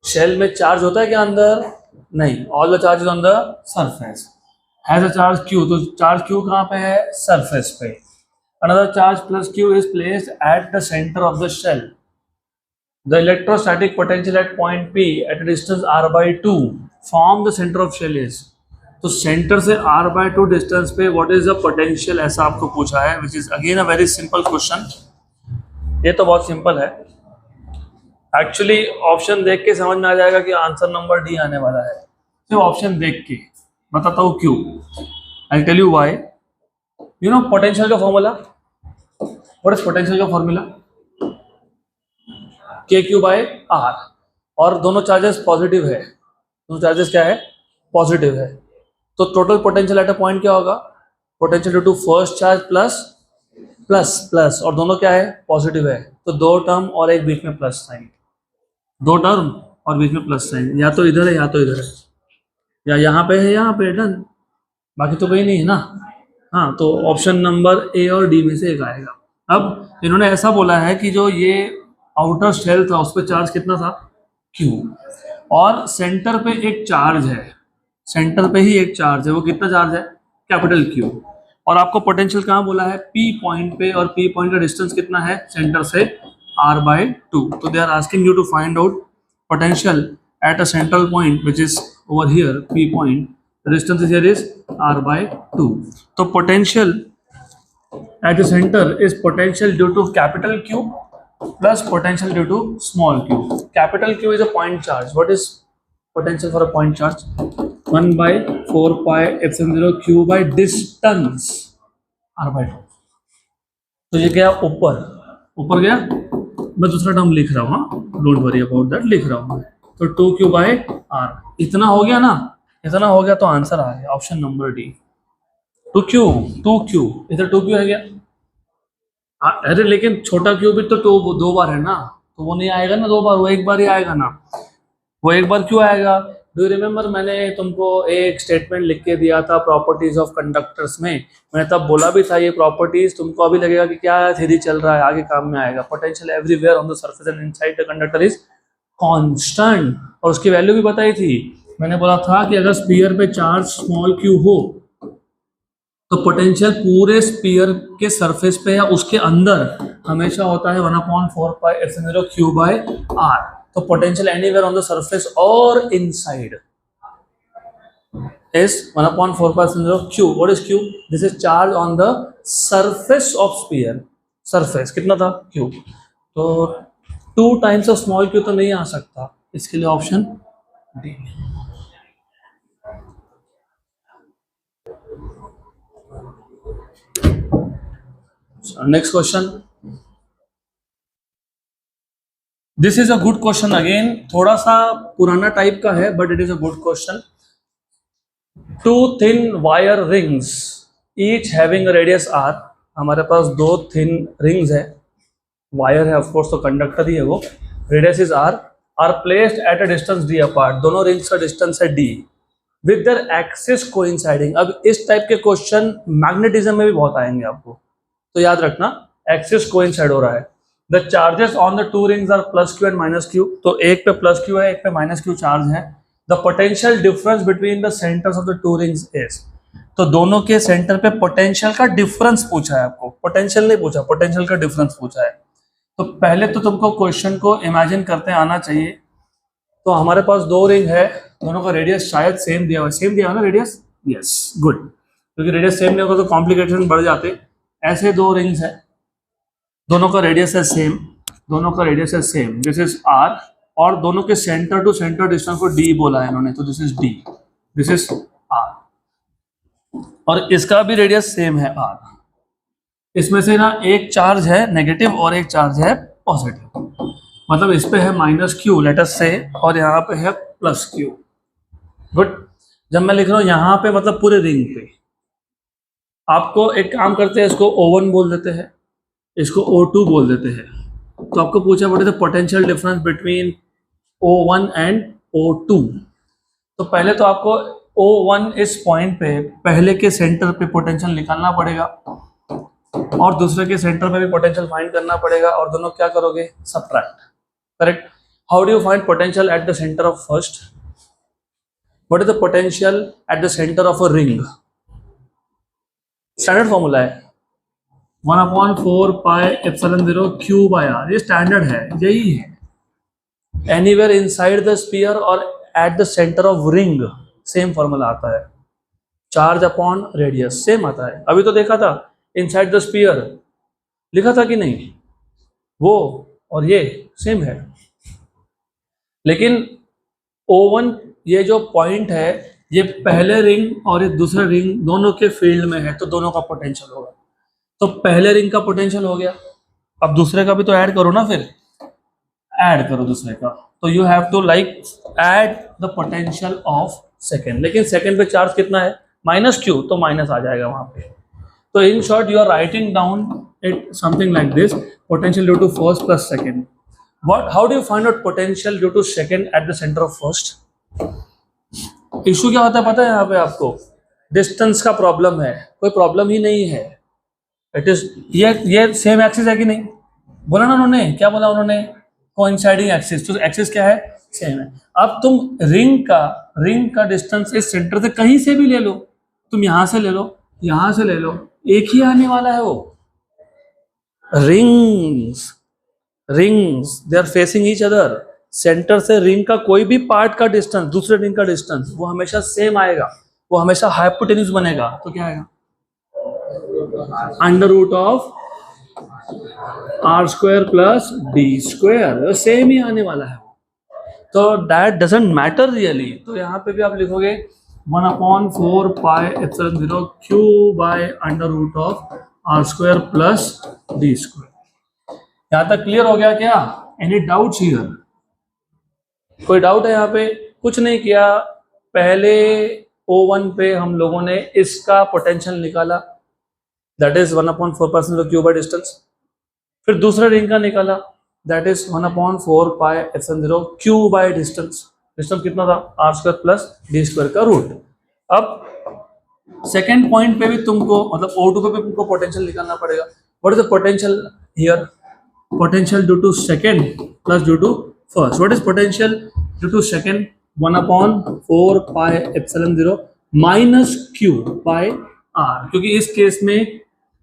शेल में चार्ज होता है क्या अंदर? नहीं, all the charge on the surface has a charge q। तो चार्ज q कहाँ पे है? सरफेस पे। Another charge plus q is placed at the centre of the shell. The electrostatic potential at point P at a distance r/2 from the center of shell is। तो centre से r/2 distance पे what is the potential, ऐसा आपको पूछा है, which is again a very simple question. ये तो बहुत सिंपल है एक्चुअली, ऑप्शन देख के समझ में आ जाएगा कि आंसर नंबर डी आने वाला है। सिर्फ ऑप्शन देख के बताता हूँ क्यों। I tell you why. You know potential का फॉर्मूला, व्हाट इज पोटेंशियल का फॉर्मूला? KQ/R, और दोनों चार्जेस पॉजिटिव है, दोनों चार्जेस क्या है? पॉजिटिव है। तो total potential at a point क्या होगा? Potential due to first charge plus और दोनों क्या है? पॉजिटिव है। तो दो टर्म और एक बीच में प्लस साइन, दो टर्म और बीच में प्लस साइन, या तो इधर है या तो इधर है, या यहाँ पे है यहाँ पे, डन। बाकी तो कहीं नहीं है ना। हाँ, तो ऑप्शन नंबर ए और डी में से एक आएगा। अब इन्होंने ऐसा बोला है कि जो ये आउटर शेल था उस पर चार्ज कितना था? Q, और सेंटर पे एक चार्ज है, सेंटर पे ही एक चार्ज है, वो कितना चार्ज है? Capital Q। और आपको पोटेंशियल कहाँ बोला है? P पॉइंट पे, और P पॉइंट का डिस्टेंस कितना है सेंटर से? r/2। तो they are asking you to find out potential at a central point which is over here, P point. The distance here is r by 2. तो potential at the center is potential due to capital Q plus potential due to small q. Capital Q is a point charge. What is potential for a point charge? 1 by 4 pi epsilon 0 q by distance r by 2. तो ये गया ऊपर गया, मैं दूसरा term लिख रहा हूँ, हाँ डोंट वरी अबाउट दैट, लिख रहा हूँ मैं। तो 2q बाय r इतना हो गया ना, इतना हो गया तो आंसर आ गया ऑप्शन नंबर डी 2q। इधर 2q है क्या? अरे लेकिन छोटा क्यू भी तो दो बार है ना, तो वो नहीं आएगा ना दो बार, वो एक बार ही आएगा ना। वो एक बार क्यों आएगा? डू यू रिमेम्बर मैंने तुमको एक स्टेटमेंट लिख के दिया था प्रॉपर्टीज ऑफ कंडक्टर्स में, मैंने तब बोला भी था ये प्रॉपर्टीज तुमको अभी लगेगा कि क्या थ्योरी चल रहा है, आगे काम में आएगा। Potential everywhere on the surface and inside the conductor is constant, और उसकी वैल्यू भी बताई थी। मैंने बोला था कि अगर स्फीयर पे चार्ज स्मॉल क्यू हो तो पोटेंशियल पूरे स्फीयर के सरफेस पे या उसके अंदर हमेशा होता है 1/4 pi epsilon 0 q by r। तो potential anywhere on the surface और inside is 1/4 pi epsilon 0 q. What is q? This is charge on the surface of sphere. Surface कितना था? q. तो 2 times of small q तो नहीं आ सकता, इसके लिए option D. Next question, this is a good question again, थोड़ा सा पुराना टाइप का है but it is a good question. Two thin wire rings each having a radius r, हमारे पास दो थिन रिंग्स है, वायर है ऑफ कोर्स तो कंडक्टर ही है वो, radius is r, are placed at a distance d apart, दोनों रिंग्स का डिस्टेंस है d, with their axis coinciding. अब इस टाइप के क्वेश्चन मैग्नेटिज्म में भी बहुत आएंगे आपको, तो याद रखना एक्सिस कोइंसाइड हो रहा है। The charges on the two rings are plus q and minus q, तो एक पे प्लस क्यू है एक पे माइनस क्यू चार्ज है। The potential difference between the centres of the two rings is, तो दोनों के सेंटर पे पोटेंशियल का डिफरेंस पूछा है आपको, पोटेंशियल नहीं पूछा, पोटेंशियल का डिफरेंस पूछा है। तो पहले तो तुमको क्वेश्चन को इमेजिन करते आना चाहिए। तो हमारे पास दो रिंग है, दोनों का रेडियस शायद सेम दिया हुआ है, सेम दिया हुआ ना रेडियस, यस गुड, क्योंकि रेडियस सेम नहीं होगा तो कॉम्प्लिकेशन बढ़ जाते। ऐसे दो रिंग्स है, दोनों का रेडियस है सेम, दोनों का रेडियस है सेम, दिस इज r, और दोनों के सेंटर टू सेंटर डिस्टेंस को d बोला है इन्होंने, तो this is d, this is r, और इसका भी रेडियस सेम है r। इसमें से ना एक चार्ज है नेगेटिव और एक चार्ज है पॉजिटिव, मतलब इस पे है माइनस क्यू लेट अस से, और यहाँ पे है प्लस क्यू। गुड, जब मैं लिख रहा हूँ यहाँ पे मतलब पूरे रिंग पे, आपको एक काम करते हैं, इसको O1 बोल देते हैं, इसको O2 बोल देते हैं। तो आपको पूछा पड़े थे potential difference between O1 and O2। तो पहले तो आपको O1 इस पॉइंट पे पहले के सेंटर पे पोटेंशियल निकालना पड़ेगा, और दूसरे के सेंटर पे भी पोटेंशियल फाइंड करना पड़ेगा, और दोनों क्या करोगे? Subtract, correct. How do you find potential at the centre of first? What is the potential at the centre of a ring? Standard formula है 1/4 pi epsilon 0 q by r, ये standard है, यही है। एनीवेयर इनसाइड द स्फीयर और at the centre of ring same formula आता है, charge upon radius same आता है। अभी तो देखा था इनसाइड द स्फीयर लिखा था कि नहीं, वो और ये सेम है, लेकिन O1 ये जो पॉइंट है ये पहले रिंग और ये दूसरे रिंग दोनों के फील्ड में है, तो दोनों का पोटेंशियल होगा। तो पहले रिंग का पोटेंशियल हो गया, अब दूसरे का भी तो ऐड करो ना, फिर ऐड करो दूसरे का, तो you have to like add the potential of second. लेकिन सेकेंड पे चार्ज कितना है? माइनस क्यू, तो माइनस आ जाएगा वहां पे। तो in short you are writing down it something like this, potential due to first plus second. What, how do you find out potential due to second at the centre of first? Issue क्या होता है पता है यहाँ पे आपको? Distance का problem है, कोई प्रॉब्लम ही नहीं है। इट इज ये सेम एक्सिस है कि नहीं? बोला ना उन्होंने, क्या बोला उन्होंने? कोइंसाइडिंग एक्सिस, तो एक्सिस क्या है? सेम है। अब तुम रिंग का डिस्टेंस इस सेंटर से कहीं से भी ले लो, तुम यहां से ले लो, यहां से ले लो, एक ही आने वाला है वो। Rings they are facing each other, centre से रिंग का कोई भी पार्ट का डिस्टेंस, दूसरे रिंग का डिस्टेंस वो हमेशा सेम आएगा, वो हमेशा हाइपोटेन्यूज बनेगा, तो क्या आएगा under root of r square plus d square, same ही आने वाला है। तो दैट डजेंट मैटर रियली, तो यहाँ पे भी आप लिखोगे 1/4 q by under root of r square plus d square. यहाँ तक क्लियर हो गया क्या? Any doubts here? कोई डाउट है यहाँ पे? कुछ नहीं किया, पहले O1 पे हम लोगों ने इसका पोटेंशियल निकाला, that is 1/4 q by distance. फिर दूसरे रिंग का निकाला, that is 1/4 q by distance. Distance कितना था? R square plus d square का रूट। अब सेकेंड पॉइंट पे भी तुमको, मतलब O2 पे भी तुमको पोटेंशियल निकालना पड़ेगा। What is the potential here? Potential due to second plus due to first. What is potential due to second? 1/4 minus q by r, क्योंकि इस केस में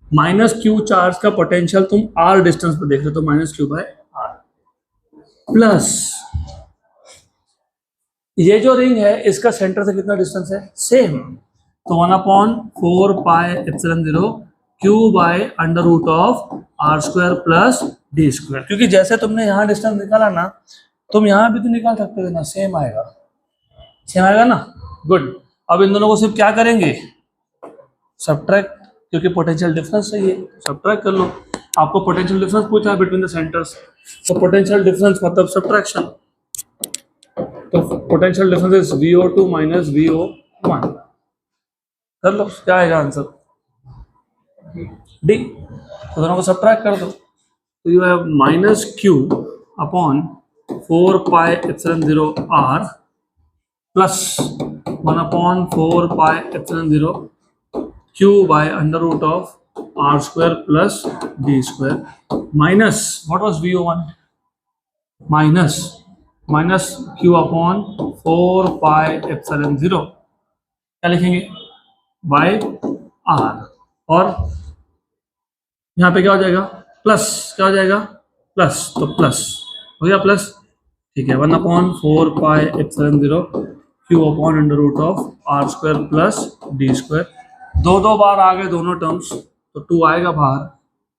माइनस क्यू चार्ज का पोटेंशियल तुम आर डिस्टेंस पर देख रहे हो, तो minus q by r plus ये जो रिंग है इसका सेंटर से कितना डिस्टेंस है? सेम, तो 1/4 q by under root of r square plus d square. क्योंकि जैसे तुमने यहाँ डिस्टेंस निकाला ना, तुम यहाँ भी तो निकाल सकते हो ना, सेम आएगा, सेम आएगा ना। गुड। अब इन दोनों को सिर्फ क्या करेंगे? सब्ट्रैक्ट, क्योंकि पोटेंशियल डिफरेंस चाहिए, सब्ट्रैक्ट कर लो। आपको पोटेंशियल डिफरेंस पूछा है बिटवीन द सेंटर्स, तो पोटेंशियल डिफरेंस मतलब सब्ट्रैक्शन। तो potential difference is VO2 minus VO1। कर लो, क्या आएगा आंसर? डी। तो दोनों को सब्ट्रैक्ट कर दो, तो you have minus q upon 4/0r plus 1/4/0 q by under root of r square plus d square minus what was VO1? Minus q upon 4/0 क्या लिखेंगे? By r. और यहाँ पे क्या हो जाएगा? प्लस, क्या हो जाएगा? प्लस, तो प्लस हो गया, प्लस, ठीक है। 1/4/0 q upon under root of r square plus d square. दो बार आ गए दोनों टर्म्स, तो 2 आएगा बाहर।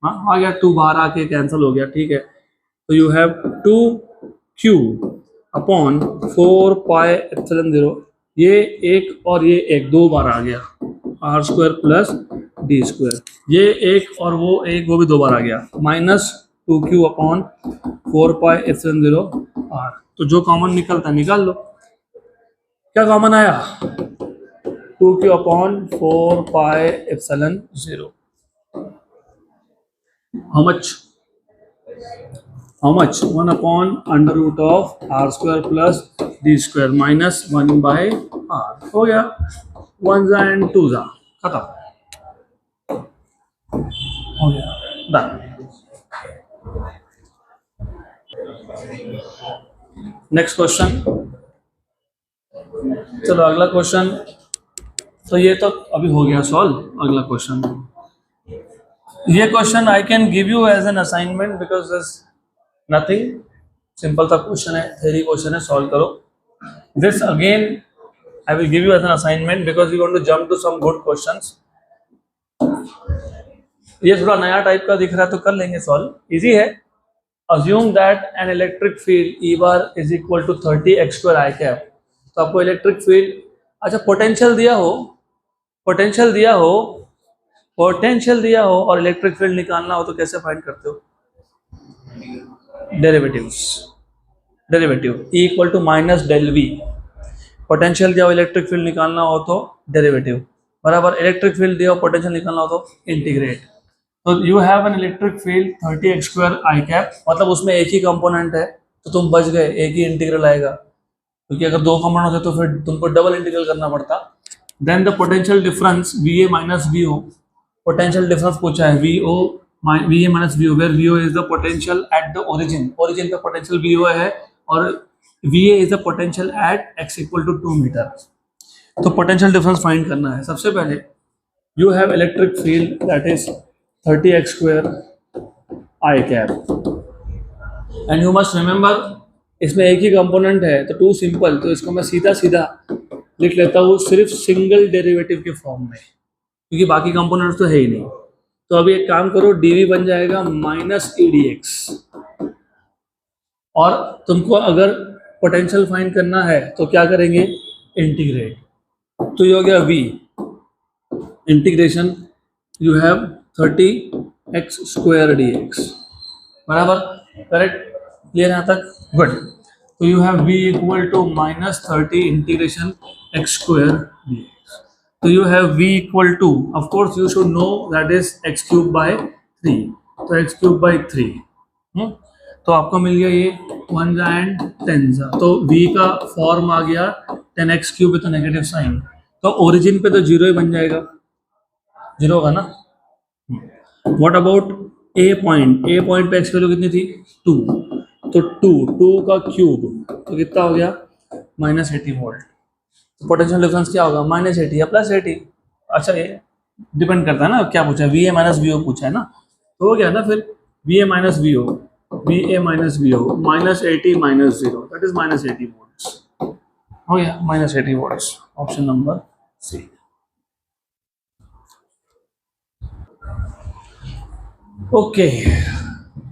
हाँ, आ गया, 2 बाहर आके कैंसिल हो गया, ठीक है। तो यू हैव 2q अपॉन 4/0, ये एक और ये एक 2 बार आ गया, r square plus d square. ये एक और वो एक, वो भी 2 बार आ गया, माइनस 2q अपॉन 4/0 आर। तो जो कॉमन निकलता है निकाल लो। क्या कॉमन आया? 2q upon 4/0। How much? 1 upon under root of r square plus d square minus 1 by r। हो गया, 1s and 2s खत्म हो गया, डन। नेक्स्ट क्वेश्चन, चलो अगला क्वेश्चन। तो ये तो अभी हो गया सॉल्व। अगला क्वेश्चन, ये question I can give you as an assignment because this nothing, simple सा क्वेश्चन है, थ्योरी क्वेश्चन है, सॉल्व करो। This again I will give you as an assignment because you want to jump to some good questions. ये थोड़ा नया type का दिख रहा है तो कर लेंगे सॉल्व, इजी है। Assume that an electric field E bar is equal to 30x² I cap. तो आपको इलेक्ट्रिक फील्ड, अच्छा पोटेंशियल दिया हो, पोटेंशियल दिया हो, पोटेंशियल दिया हो और इलेक्ट्रिक फील्ड निकालना हो तो कैसे फाइंड करते हो? Derivatives, derivative E equal to minus del V। Potential दिया हो, इलेक्ट्रिक फील्ड निकालना हो तो डेरिवेटिव बराबर, इलेक्ट्रिक फील्ड दिया हो, पोटेंशियल निकालना हो तो इंटीग्रेट। तो you have an electric field 30x² I cap, मतलब उसमें एक ही कंपोनेंट है तो तुम बच गए, एक ही इंटीग्रल आएगा, क्योंकि अगर 2 कंपोनेंट होते तो फिर तुमको डबल इंटीग्रल करना पड़ता। Then the potential difference VA minus VO, potential difference पूछा है VA minus VO, where VO is the potential at the origin, origin पे पोटेंशियल VO है और VA is the potential at x equal to 2 metre. तो potential difference find करना है। सबसे पहले you have electric field that is 30x² I cap and you must remember इसमें एक ही कंपोनेंट है तो 2 सिंपल, तो इसको मैं सीधा सीधा लिख लेता हूँ सिर्फ सिंगल डेरिवेटिव के फॉर्म में, क्योंकि बाकी कंपोनेंट्स तो है ही नहीं। तो अभी एक काम करो, डीवी बन जाएगा माइनस ई डी एक्स, और तुमको अगर पोटेंशियल फाइंड करना है तो क्या करेंगे, इंटीग्रेट। तो ये हो गया v, integration you have 30x square d x, बराबर, करेक्ट, क्लियर यहाँ तक, गुड। तो you have v equal to minus 30 integration x square d x. तो you have v equal to, of course you should know that is x cube by 3, तो x cube by 3, तो आपको मिल गया ये 1 and 10, तो v का form आ गया 10x cube with negative sign, तो ओरिजिन पे तो जीरो ही बन जाएगा, जीरो होगा ना। What about a point, a point पे x वैल्यू कितनी थी 2, तो 2 का क्यूब तो कितना हो गया माइनस 80 वोल्ट। पोटेंशियल डिफरेंस क्या होगा माइनस 80 या प्लस 80, अच्छा ये डिपेंड करता है ना क्या पूछा है, V A minus V O पूछा है ना, तो हो गया ना फिर V A minus V O, V A minus V O minus 80 minus 0 that is minus 80 volts, हो गया minus 80 volts, option number C. Okay,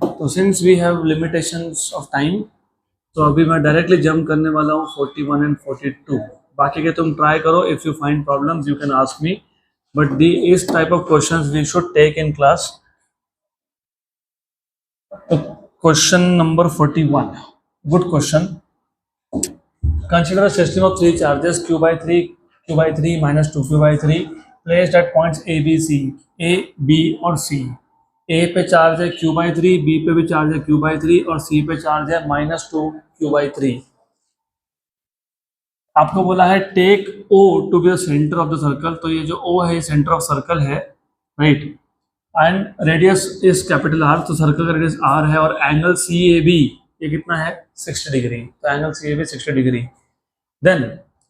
तो since we have limitations of time, तो अभी मैं डायरेक्टली जंप करने वाला हूँ 41 एंड 42, बाकी के तुम ट्राई करो, if you find problems you can ask me, but the इस type of questions we should take in class. Question number 41, good question. Consider a system of 3 charges q by 3 minus 2q by 3 placed at points a b c, a b और c। a पे charge है q by 3, b पे भी charge है q by 3 और c पे charge है minus 2q by 3। आपको बोला है take O to be the centre of the circle, तो ये जो O है सेंटर ऑफ सर्कल है, right, and radius is capital R, तो सर्कल का रेडियस R है, और एंगल CAB ये कितना है 60 डिग्री, तो angle CAB 60 degree. Then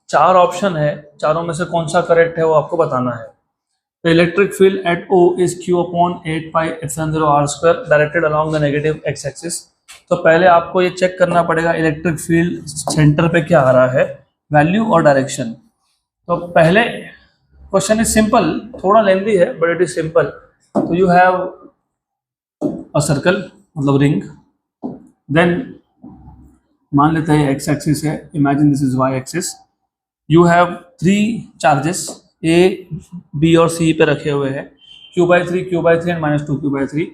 4 option है, चारों में से कौन सा करेक्ट है वो आपको बताना है। तो electric field eight O is Q upon 8 pi epsilon 0 R square directed along the negative x axis. तो पहले आपको ये चेक करना पड़ेगा इलेक्ट्रिक फील्ड सेंटर पे क्या आ रहा है, वैल्यू और डायरेक्शन। तो पहले क्वेश्चन इज सिंपल, थोड़ा लेंथी है बट इट इज सिंपल। तो यू हैव अ सर्कल मतलब रिंग, देन मान लेते हैं एक्स एक्सिस है, imagine this is y axis, you have 3 charges A B और सी पे रखे हुए हैं, q by 3 and minus 2q by 3।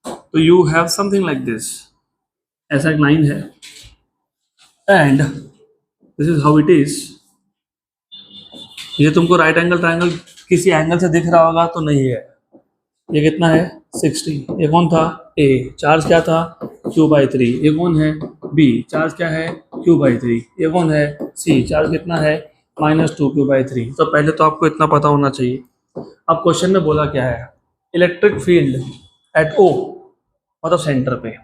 तो you have something like this, ऐसा एक लाइन है, and this is how it is. ये तुमको राइट एंगल ट्रायंगल किसी एंगल से दिख रहा होगा तो नहीं है, ये कितना है 60, ये कौन था A, चार्ज क्या था q by 3, ये कौन है B, चार्ज क्या है q by 3, ये कौन है C, चार्ज कितना है माइनस 2q by 3। तो पहले तो आपको इतना पता होना चाहिए। अब क्वेश्चन में बोला क्या है, इलेक्ट्रिक फील्ड एट O मतलब सेंटर पे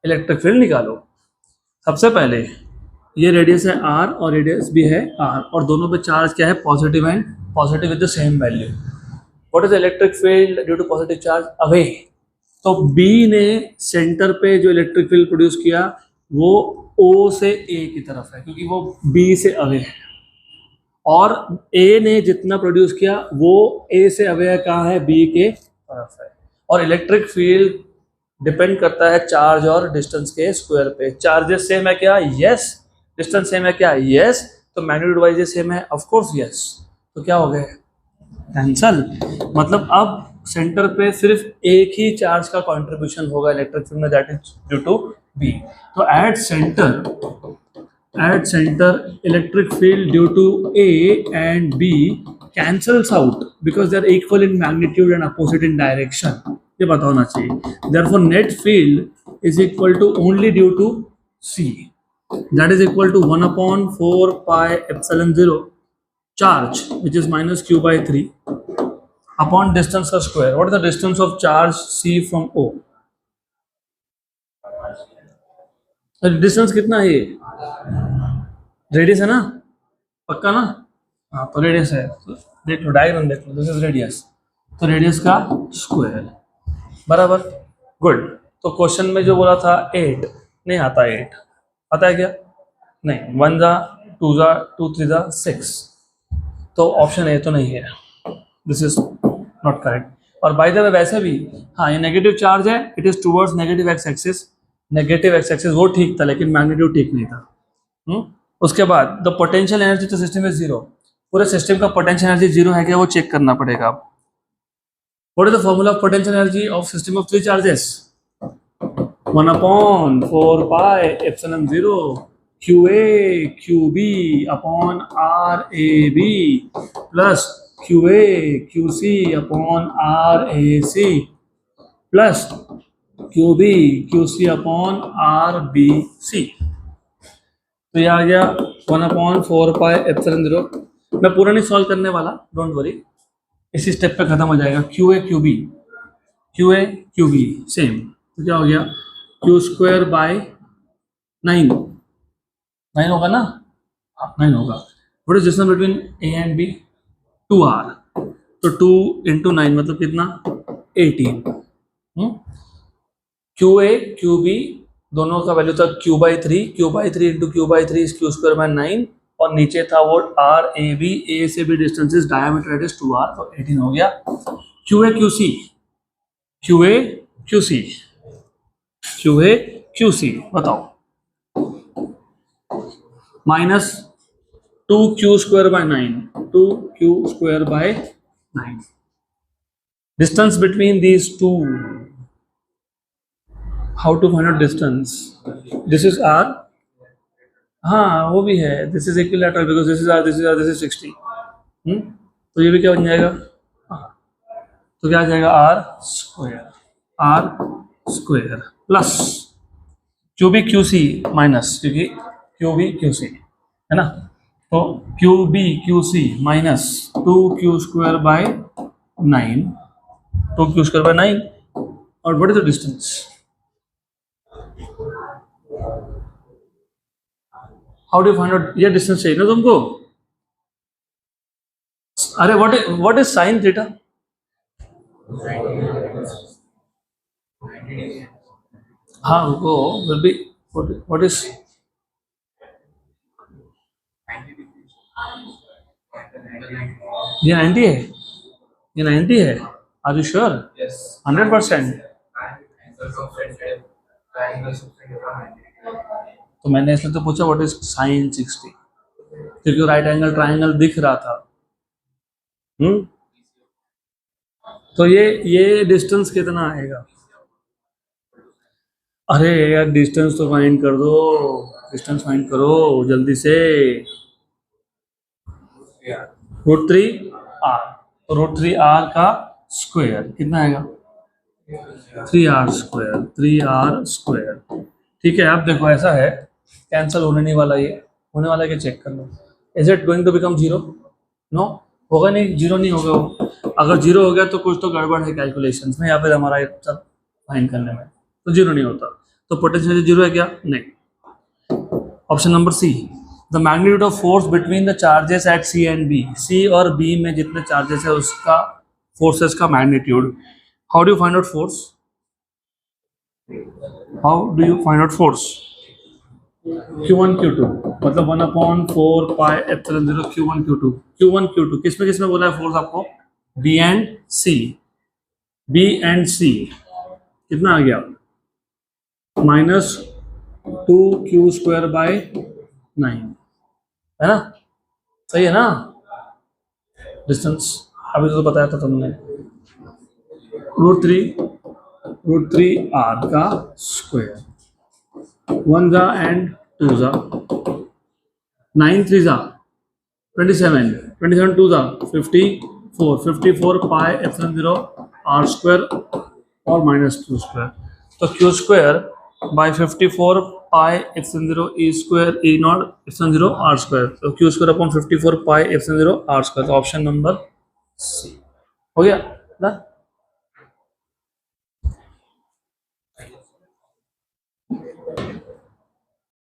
इलेक्ट्रिक फील्ड निकालो। सबसे पहले ये रेडियस है R और रेडियस भी है R, और दोनों पे चार्ज क्या है positive and positive with the same value. What is electric field due to positive charge away, तो B ने सेंटर पे जो इलेक्ट्रिक फील्ड प्रोड्यूस किया वो O से A की तरफ है क्योंकि वो B से अवे है, और A ने जितना प्रोड्यूस किया वो A से अवे है कहाँ है B के तरफ है। और इलेक्ट्रिक फील्ड डिपेंड करता है चार्ज और डिस्टेंस के स्क्वायर पे। चार्जेस सेम है क्या, यस। डिस्टेंस सेम है क्या, यस। तो मैग्नीट्यूड वाइज सेम है, ऑफ कोर्स यस। तो क्या हो गया कैंसल, मतलब अब सेंटर पे सिर्फ एक ही चार्ज का कंट्रीब्यूशन होगा इलेक्ट्रिक फील्ड में, that is due to B. तो at centre electric field due to A and B cancels out because they are equal in magnitude and opposite in direction, ये पता होना चाहिए। Therefore net field is equal to only due to C, that is equal to 1 upon 4 pi epsilon 0 charge which is minus q by 3 upon distance का square। What is the distance of charge C from O? Distance कितना है, ये radius है ना, पक्का ना, हाँ तो रेडियस है, तो देख लो डायग्राम देख लो, दिस इज रेडियस, तो रेडियस का स्क्वायर बराबर, गुड। तो क्वेश्चन में जो बोला था 8 नहीं आता, 8 आता है क्या, नहीं, 1 जा 2 जा 2 3 जा 6, तो ऑप्शन ए तो नहीं है, दिस इज नॉट करेक्ट। और बाय द वे वैसे भी हाँ, ये नेगेटिव चार्ज है, it is towards negative x axis, negative x axis वो ठीक था लेकिन मैग्नीट्यूड ठीक नहीं था। उसके बाद द पोटेंशियल एनर्जी तो सिस्टम इज जीरो, पूरे सिस्टम का पोटेंशियल एनर्जी जीरो है क्या वो चेक करना पड़ेगा आप। What is the formula of potential energy of system of three charges? 1/4 pi epsilon 0 QA QB upon RAB plus QA QC upon RAC plus QB QC upon RBC। तो ये आ गया 1/4 pi epsilon 0। मैं पूरा नहीं solve करने वाला, don't worry, इसी step पे खत्म हो जाएगा। QA QB सेम, तो क्या हो गया Q² बाय 9 होगा ना? 9 होगा। What is distance between A and B? 2R, तो 2 × 9 मतलब कितना? 18। QA QB दोनों का वैल्यू था Q/3 × Q/3 is Q² bye 9, और नीचे था वो RAB, A से भी distance is diameter is 2R, तो 18 हो गया। QA QC बताओ, minus 2Q² by 9, distance between these two, how to find out distance? This is R, हाँ वो भी है, this is equilateral because this is R, this is 60। तो ये भी क्या बन जाएगा? तो क्या आ जाएगा? R² plus QB QC minus, क्योंकि QB QC है ना, तो QB QC minus 2Q² by 9, और what is the distance? How do find out? ये डिस्टेंस चाहिए ना तुमको? अरे व्हाट इज साइन थीटा? हाँ वो विल बी, व्हाट इज, ये 90 है, ये 90 है। Are you sure? 100%? तो मैंने इसलिए तो पूछा व्हाट इज साइन 60, क्योंकि राइट एंगल ट्राइंगल दिख रहा था। तो ये डिस्टेंस कितना आएगा? अरे यार डिस्टेंस तो फाइंड कर दो, डिस्टेंस फाइंड करो जल्दी से। √3R, तो √3R का स्क्वायर कितना आएगा? 3R²। ठीक है, आप देखो ऐसा है, कैंसिल होने नहीं वाला, ये होने वाला है कि चेक कर लो। Is it going to become 0? No, होगा नहीं, 0 नहीं होगा वो। अगर 0 हो गया तो कुछ तो गड़बड़ है कैलकुलेशंस में या फिर हमारा सब फाइंड करने में, तो 0 नहीं होता। तो पोटेंशियल 0 है क्या? नहीं। Option number C, the magnitude of force between the charges at C and B, C और B में जितने चार्जेस है उसका फोर्सेस का magnitude. How do you find out force? Q1 Q2 मतलब 1/4 pi epsilon 0 Q1 Q2 किसमें बोला है फोर्स आपको? B एंड C कितना आ गया? -2Q² बाय 9 है ना? सही है ना? डिस्टेंस अभी तो बताया था तुमने, √3R का square, 1 and 2 9 3 27 2 54 pi epsilon 0 R² और -Q²। तो Q² bye 54 pi epsilon 0 E0 epsilon 0 R², तो Q² upon 54 pi epsilon 0 R²। तो ऑप्शन नंबर सी हो गया ना?